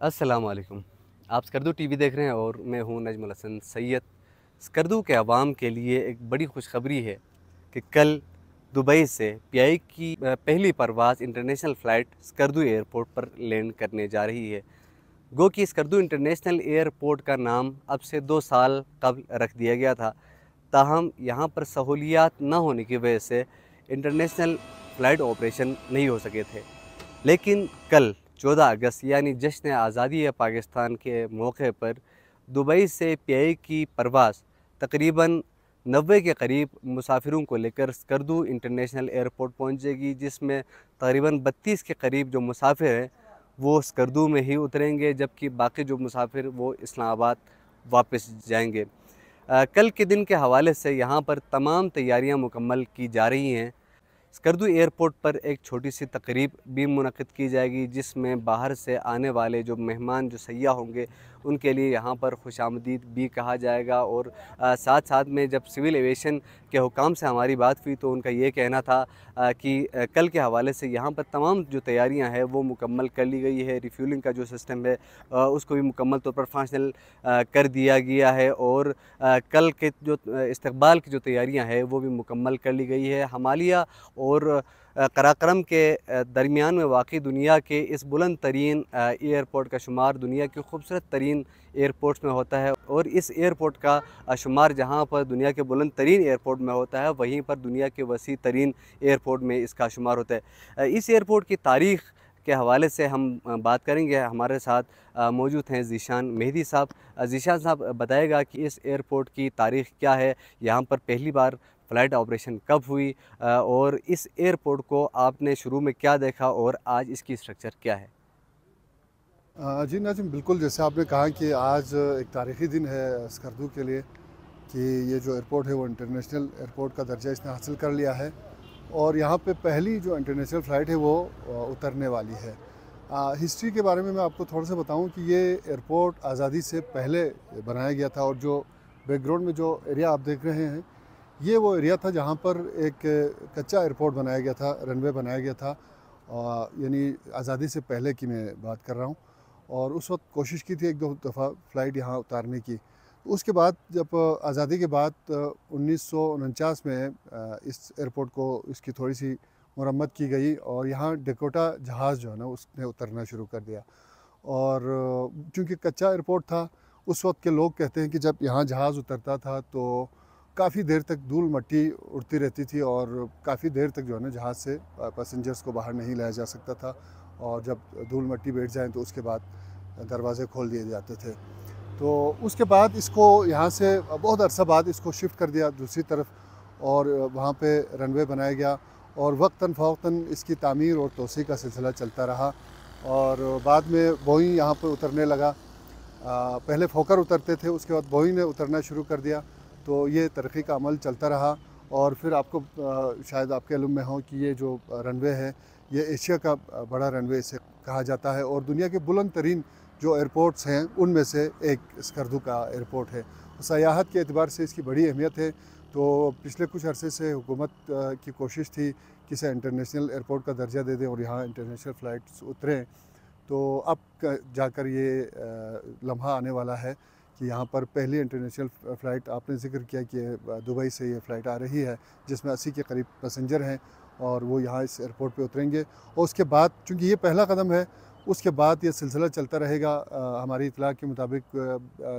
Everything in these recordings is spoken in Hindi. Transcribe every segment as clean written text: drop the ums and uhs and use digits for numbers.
अस्सलाम वालेकुम। आप स्कर्दू टीवी देख रहे हैं और मैं हूं नजमुल हसन सैयद। स्कर्दू के अवाम के लिए एक बड़ी खुशखबरी है कि कल दुबई से पीआई की पहली परवाज़ इंटरनेशनल फ़्लाइट स्कर्दू एयरपोर्ट पर लैंड करने जा रही है। गो कि स्कर्दू इंटरनेशनल एयरपोर्ट का नाम अब से 2 साल कबल रख दिया गया था। ताहम यहाँ पर सहूलियात न होने की वजह से इंटरनेशनल फ़्लाइट ऑपरेशन नहीं हो सके थे। लेकिन कल 14 अगस्त यानी जश्न आज़ादी पाकिस्तान के मौके पर दुबई से पीआई की परवाज़ तकरीबन 90 के करीब मुसाफिरों को लेकर स्कर्दू इंटरनेशनल एयरपोर्ट पहुंचेगी, जिसमें तकरीबन 32 के करीब जो मुसाफिर हैं वो स्कर्दू में ही उतरेंगे, जबकि बाकी जो मुसाफिर वो इस्लामाबाद वापस जाएंगे। कल के दिन के हवाले से यहाँ पर तमाम तैयारियाँ मुकम्मल की जा रही हैं। स्कर्दू एयरपोर्ट पर एक छोटी सी तकरीब भी मुनक़िद की जाएगी, जिसमें बाहर से आने वाले जो मेहमान जो सयाह होंगे उनके लिए यहाँ पर खुशामदीद भी कहा जाएगा। और साथ साथ में जब सिविल एविएशन के हुकाम से हमारी बात हुई तो उनका ये कहना था कि कल के हवाले से यहाँ पर तमाम जो तैयारियाँ हैं वो मुकम्मल कर ली गई है। रिफ्यूलिंग का जो सिस्टम है उसको भी मुकम्मल तौर पर फंक्शनल कर दिया गया है और कल के जो इस्तकबाल की जो तैयारियाँ हैं वो भी मुकम्मल कर ली गई है। हमालिया और कराक्रम के दरमियान में वाक़ई दुनिया के इस बुलंद तरीन एयरपोर्ट का शुमार दुनिया के खूबसूरत तरीन एयरपोर्ट्स में होता है। और इस एयरपोर्ट का शुमार जहाँ पर दुनिया के बुलंद तरीन एयरपोर्ट में होता है, वहीं पर दुनिया के वसी तरीन एयरपोर्ट में इसका शुमार होता है। इस एयरपोर्ट की तारीख़ के हवाले से हम बात करेंगे। हमारे साथ मौजूद हैं ज़ीशान मेहदी साहब। ज़ीशान साहब बताएगा कि इस एयरपोर्ट की तारीख़ क्या है, यहाँ पर पहली बार फ़्लाइट ऑपरेशन कब हुई और इस एयरपोर्ट को आपने शुरू में क्या देखा और आज इसकी स्ट्रक्चर क्या है? जी नाज़िम, बिल्कुल जैसे आपने कहा कि आज एक तारीख़ी दिन है स्कर्दू के लिए कि ये जो एयरपोर्ट है वो इंटरनेशनल एयरपोर्ट का दर्जा इसने हासिल कर लिया है और यहाँ पे पहली जो इंटरनेशनल फ़्लाइट है वो उतरने वाली है। हिस्ट्री के बारे में मैं आपको थोड़ा सा बताऊँ कि ये एयरपोर्ट आज़ादी से पहले बनाया गया था और जो बैकग्राउंड में जो एरिया आप देख रहे हैं ये वो एरिया था जहाँ पर एक कच्चा एयरपोर्ट बनाया गया था, रनवे बनाया गया था, यानी आज़ादी से पहले की मैं बात कर रहा हूँ। और उस वक्त कोशिश की थी एक दो दफ़ा फ़्लाइट यहाँ उतारने की। उसके बाद जब आज़ादी के बाद 1949 में इस एयरपोर्ट को इसकी थोड़ी सी मरम्मत की गई और यहाँ डकोटा जहाज़ जो है ना उसने उतरना शुरू कर दिया। और चूँकि कच्चा एयरपोर्ट था, उस वक्त के लोग कहते हैं कि जब यहाँ जहाज़ उतरता था तो काफ़ी देर तक धूल मट्टी उड़ती रहती थी और काफ़ी देर तक जो है ना जहाज़ से पैसेंजर्स को बाहर नहीं लाया जा सकता था और जब धूल मट्टी बैठ जाए तो उसके बाद दरवाज़े खोल दिए जाते थे। तो उसके बाद इसको यहाँ से बहुत अरसा बाद इसको शिफ्ट कर दिया दूसरी तरफ और वहाँ पे रनवे बनाया गया और वक्तन फ़वक्तन इसकी तामीर और तोसी का सिलसिला चलता रहा और बाद में बोइंग यहाँ पर उतरने लगा। पहले फोकर उतरते थे, उसके बाद बोइंग ने उतरना शुरू कर दिया। तो ये तरक्की का अमल चलता रहा और फिर आपको शायद आपके इल्म में हो कि ये जो रनवे है ये एशिया का बड़ा रनवे इसे कहा जाता है और दुनिया के बुलंद तरीन जो एयरपोर्ट्स हैं उनमें से एक स्कर्दू का एयरपोर्ट है। सयाहत के एतबार से इसकी बड़ी अहमियत है। तो पिछले कुछ अरसे से हुकूमत की कोशिश थी कि इसे इंटरनेशनल एयरपोर्ट का दर्जा दे दें और यहाँ इंटरनेशनल फ़्लाइट्स उतरें। तो अब जाकर ये लम्हा आने वाला है कि यहाँ पर पहली इंटरनेशनल फ़्लाइट आपने ज़िक्र किया कि दुबई से ये फ़्लाइट आ रही है जिसमें 80 के करीब पैसेंजर हैं और वो यहाँ इस एयरपोर्ट पे उतरेंगे। और उसके बाद चूँकि ये पहला कदम है, उसके बाद ये सिलसिला चलता रहेगा। हमारी इत्तला के मुताबिक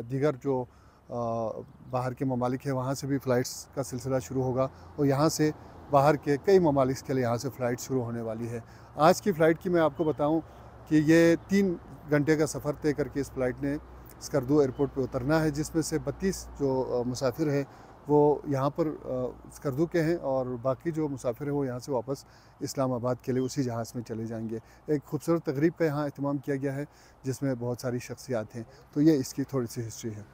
दीगर जो बाहर के ममालिक हैं वहाँ से भी फ़्लाइट्स का सिलसिला शुरू होगा और यहाँ से बाहर के कई ममालिक के लिए यहाँ से फ़्लाइट शुरू होने वाली है। आज की फ़्लाइट की मैं आपको बताऊँ कि ये 3 घंटे का सफ़र तय करके इस फ़्लाइट ने स्कर्दू एयरपोर्ट पे उतरना है, जिसमें से 32 जो मुसाफिर हैं वो यहाँ पर स्कर्दू के हैं और बाकी जो मुसाफिर हैं वो यहाँ से वापस इस्लामाबाद के लिए उसी जहाज़ में चले जाएंगे। एक खूबसूरत तकरीब का यहाँ अहतमाम किया गया है जिसमें बहुत सारी शख्सियात हैं। तो ये इसकी थोड़ी सी हिस्ट्री है।